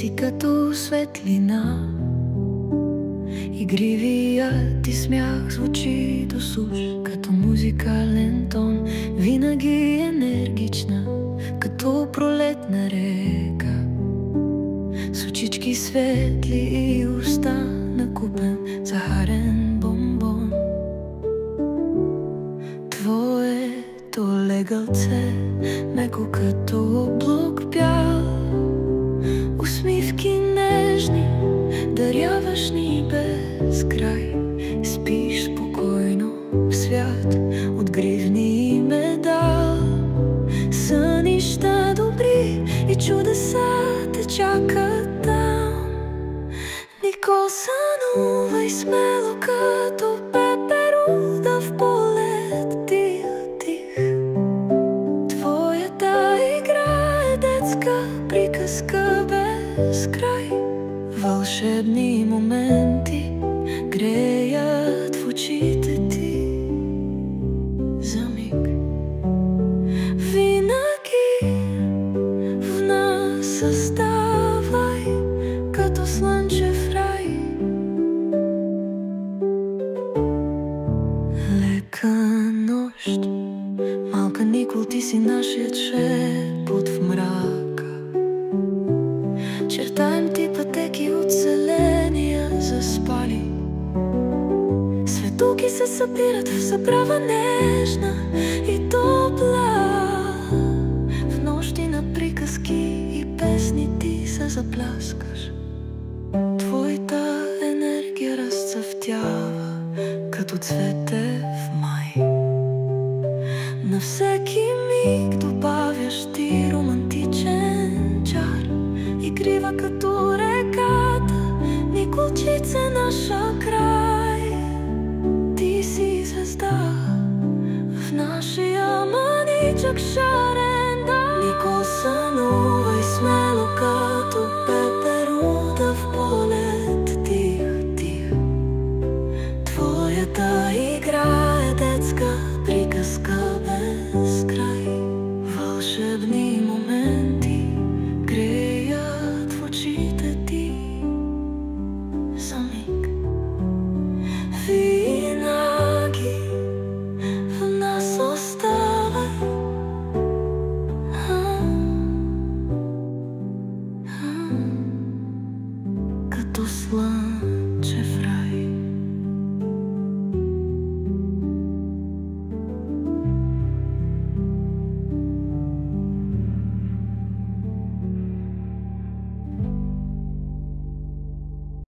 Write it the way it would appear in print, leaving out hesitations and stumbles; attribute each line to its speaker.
Speaker 1: си като светлина, игривият ти смях звучи до суш, като музикален тон, винаги енергична, като пролетна река, с очички светли и уста на купен захарен бомбон. Твоето легълце, меко като облак бял, усмивки нежни, даряваш ни без край. Спиш спокойно в свят от гривни и медал. Сънища добри и чудеса те чакат там. Никол, сънувай смело като пеперуда в полет тих, тих. Твоята игра е детска приказка без край. Вълшебни моменти греят в очите ти за миг. Винаги в нас оставай като слънчев рай. Лека нощ, малка Никол, ти си нашият шепот в мрака. Чертаем ти пътеки от зеления заспали. Светулки се събират в забрава нежна и топла. В нощи на приказки и песни ти се запляскаш. Твоята енергия разцъфтява като цвете в май. На всеки миг добавяш ти романтичен чар. Игрива като реката, Николчице, наша край. Ти си звезда в нашия маничък шарен дар. Никол, сънувай смело като пеперуда в полет тих, тих. Твоята игра е детска приказка без край. Вълшебни моменти греят в очите ти за миг. Винаги в нас оставай като слънце.